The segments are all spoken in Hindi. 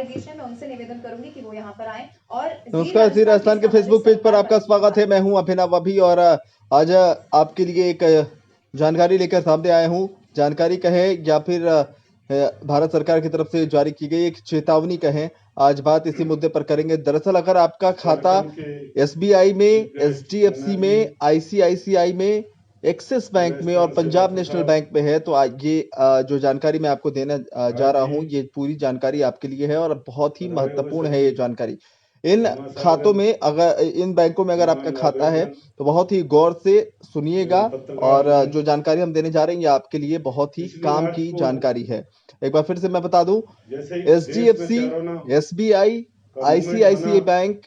मैं उनसे निवेदन करूंगी कि वो यहाँ पर आए और नमस्कार जी, राजस्थान के फेसबुक पेज पर आपका स्वागत है। मैं हूं अभिनव अभी और आज आपके लिए एक जानकारी लेकर सामने आया हूं। जानकारी कहें या फिर भारत सरकार की तरफ से जारी की गई एक चेतावनी कहें, आज बात इसी मुद्दे पर करेंगे। दरअसल अगर आपका खाता एसबीआई में, एचडीएफसी में, आईसीआईसीआई में, एक्सिस बैंक में और पंजाब नेशनल बैंक में है, तो ये जो जानकारी मैं आपको देने जा रहा हूं, ये पूरी जानकारी आपके लिए है और बहुत ही महत्वपूर्ण है ये जानकारी। इन खातों में अगर इन बैंकों में अगर आपका खाता है तो बहुत ही गौर से सुनिएगा और जो जानकारी हम देने जा रहे हैं ये आपके लिए बहुत ही काम की जानकारी है। एक बार फिर से मैं बता दूं, HDFC, SBI, ICICI bank,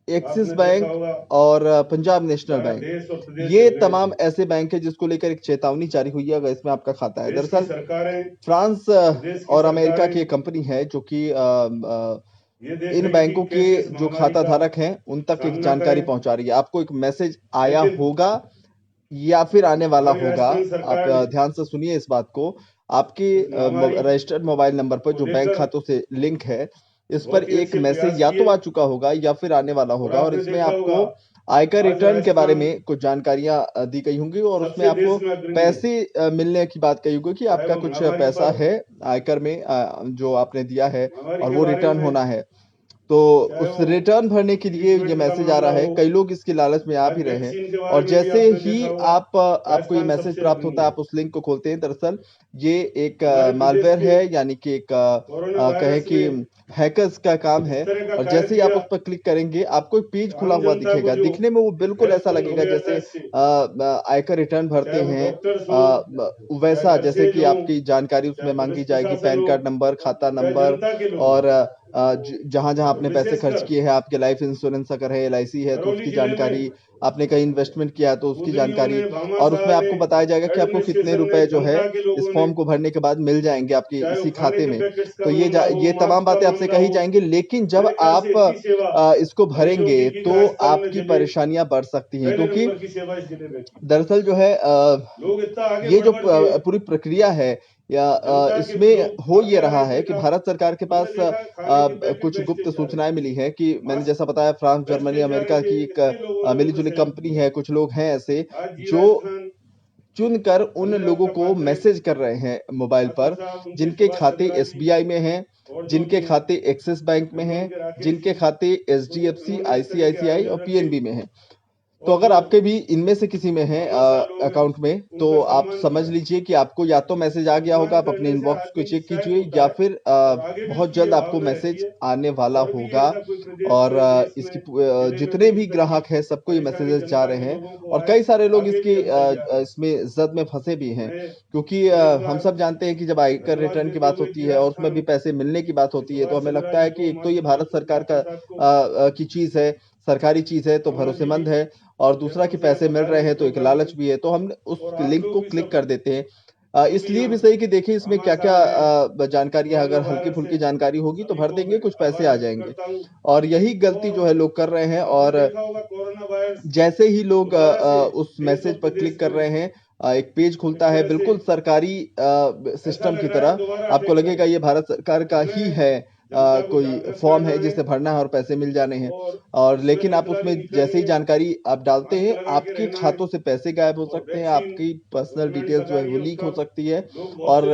axis bank और पंजाब नेशनल बैंक, ये तमाम ऐसे बैंक है जिसको लेकर एक चेतावनी जारी हुई है अगर इसमें आपका खाता है। दरअसल फ्रांस और अमेरिका की एक कंपनी है जो कि इन बैंकों के जो खाता धारक हैं उन तक एक जानकारी पहुंचा रही है। आपको एक मैसेज आया होगा या फिर आने वाला होगा, आप ध्यान से सुनिए इस बात को। आपके रजिस्टर्ड मोबाइल नंबर पर जो बैंक खातों से लिंक है, इस पर एक मैसेज या तो आ चुका होगा या फिर आने वाला होगा और इसमें आपको आयकर रिटर्न के बारे में कुछ जानकारियां दी गई होंगी और उसमें आपको पैसे मिलने की बात कही होगी कि आपका कुछ पैसा है आयकर में जो आपने दिया है और वो रिटर्न होना है। तो उस रिटर्न भरने के लिए ये मैसेज आ रहा है। कई लोग इसकी लालच में आ भी रहे हैं और जैसे ही आपको ये मैसेज प्राप्त होता है, आप उस लिंक को खोलते हैं। दरअसल ये एक मालवेयर है, यानी कि एक कहें कि हैकर्स का काम है और जैसे ही आप उस पर क्लिक करेंगे आपको एक पेज खुला हुआ दिखेगा। दिखने में वो बिल्कुल ऐसा लगेगा जैसे आयकर रिटर्न भरते हैं वैसा, जैसे कि आपकी जानकारी उसमें मांगी जाएगी, पैन कार्ड नंबर, खाता नंबर और जहां जहां आपने पैसे खर्च किए हैं, आपके लाइफ इंश्योरेंस अगर है, एलआईसी है तो उसकी जानकारी, आपने कहीं इन्वेस्टमेंट किया है तो उसकी जानकारी और उसमें आपको बताया जाएगा कि आपको कितने रुपए जो है इस फॉर्म को भरने के बाद मिल जाएंगे आपके इसी खाते में। तो ये तमाम बातें आपसे कही जाएंगी, लेकिन जब आप इसको भरेंगे तो आपकी परेशानियां बढ़ सकती हैं, क्योंकि दरअसल जो है ये जो पूरी प्रक्रिया है या इसमें हो ये रहा है कि भारत सरकार के पास कुछ गुप्त सूचनाएं मिली हैं कि मैंने जैसा बताया फ्रांस, जर्मनी, अमेरिका की एक मिली-जुली कंपनी है, कुछ लोग हैं ऐसे जो चुनकर उन लोगों को मैसेज कर रहे हैं मोबाइल पर, जिनके खाते एसबीआई में हैं, जिनके खाते एक्सिस बैंक में हैं, जिनके खाते एचडीएफसी, आईसीआईसीआई और पीएनबी में हैं। तो अगर आपके भी इनमें से किसी में है अकाउंट में, तो आप समझ लीजिए कि आपको या तो मैसेज आ गया होगा, आप अपने इनबॉक्स को चेक कीजिए या फिर बहुत जल्द आपको मैसेज आने वाला होगा और जितने भी ग्राहक हैं सबको ये मैसेजेस जा रहे हैं और कई सारे लोग इसमें जद में फंसे भी हैं, क्योंकि हम सब जानते हैं कि जब आयकर रिटर्न की बात होती है और उसमें भी पैसे मिलने की बात होती है तो हमें लगता है कि एक तो ये भारत सरकार की चीज है, सरकारी चीज है तो भरोसेमंद है और दूसरा कि पैसे मिल रहे हैं तो एक लालच भी है, तो हम उस लिंक को क्लिक कर देते हैं। इसलिए भी सही कि देखिए इसमें क्या-क्या जानकारियाँ, अगर हल्की-फुल्की जानकारी होगी तो भर देंगे, कुछ पैसे आ जाएँगे और यही गलती जो है लोग कर रहे हैं और जैसे ही लोग उस मैसेज पर क्लिक कर रहे हैं, एक पेज खुलता है बिल्कुल सरकारी सिस्टम की तरह, आपको लगेगा ये भारत सरकार का ही है, कोई फॉर्म है जिसे भरना है और पैसे मिल जाने हैं और लेकिन आप उसमें जैसे ही जानकारी आप डालते हैं, आपके खातों से पैसे गायब हो सकते हैं, आपकी पर्सनल डिटेल्स जो है वो लीक हो सकती है और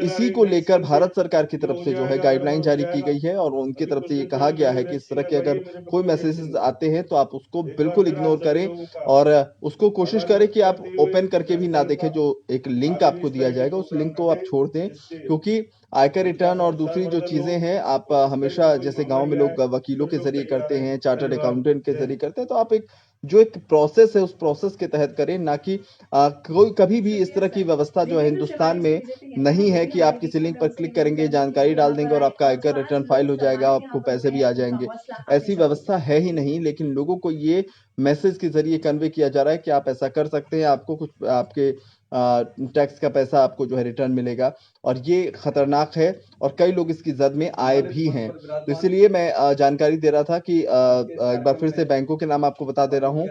इसी को लेकर भारत सरकार की तरफ से जो है गाइडलाइन जारी की गई है और उनकी तरफ से ये कहा गया है कि इस तरह के अगर कोई मैसेजेस आते हैं तो आप उसको बिल्कुल इग्नोर करें और उसको कोशिश करें कि आप ओपन करके भी ना देखें। जो एक लिंक आपको दिया जाएगा उस लिंक को आप छोड़ दें, क्योंकि आयकर रिटर्न और दूसरी जो चीजें हैं आप हमेशा जैसे गांव में लोग वकीलों के जरिए करते हैं, चार्टर्ड अकाउंटेंट के जरिए करते हैं, तो आप एक प्रोसेस है उस प्रोसेस के तहत करें, ना कि कोई कभी भी इस तरह की व्यवस्था जो है हिंदुस्तान में नहीं है कि आप किसी लिंक पर क्लिक करेंगे, जानकारी डाल देंगे और आपका आयकर रिटर्न फाइल हो जाएगा, आपको पैसे भी आ जाएंगे। ऐसी व्यवस्था है ही नहीं, लेकिन लोगों को ये मैसेज के जरिए कन्वे किया जा रहा है कि आप ऐसा कर सकते हैं, आपको कुछ आपके टैक्स का पैसा आपको जो है रिटर्न मिलेगा और ये खतरनाक है और कई लोग इसकी जद में आए भी हैं। तो इसीलिए मैं जानकारी दे रहा था कि एक बार फिर से बैंकों के नाम आपको बता दे रहा हूँ,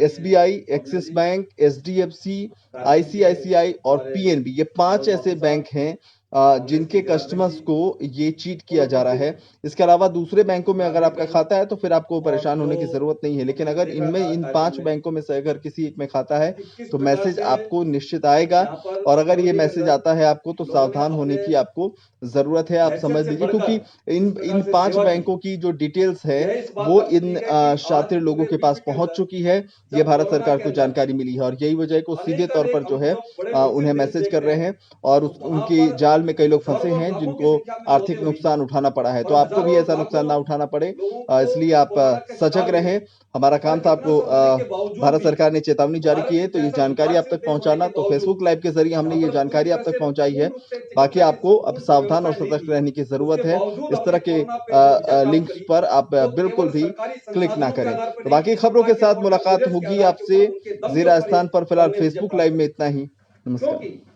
SBI, axis bank, HDFC, ICICI और पीएनबी, ये 5 ऐसे बैंक हैं जिनके कस्टमर्स को ये चीट किया जा रहा है। इसके अलावा दूसरे बैंकों में अगर आपका खाता है तो फिर आपको परेशान होने की ज़रूरत नहीं है। लेकिन अगर इन 5 बैंकों में से अगर किसी एक में खाता है तो मैसेज आपको निश्चित आएगा और अगर ये मैसेज आता है आपको तो सावधान होने की आपको ज़रूरत है। आप समझ लीजिए क्योंकि इन 5 बैंकों की जो डिटेल्स है वो इन शातिर लोगों के पास पहुँच चुकी है। ये भारत सरकार को जानकारी मिली है और यही वजह है कि वो सीधे तौर पर जो है उन्हें मैसेज कर रहे हैं और उनकी जाल में कई लोग फंसे हैं जिनको आर्थिक नुकसान उठाना पड़ा है। तो आपको भी ऐसा नुकसान ना उठाना पड़े इसलिए आप सजग रहें। हमारा काम था आपको भारत सरकार ने चेतावनी जारी की है तो ये जानकारी आप तक पहुंचाना। तो फेसबुक लाइव के जरिए हमने ये जानकारी आप तक पहुंचाई है। बाकी आपको अब सावधान और सतर्क रहने की जरूरत है। इस तरह के लिंक्स पर आप बिल्कुल भी क्लिक ना करें। तो बाकी खबरों के साथ मुलाकात होगी आपसे ज़ी राजस्थान पर। फिलहाल फेसबुक लाइव में इतना ही। नमस्कार।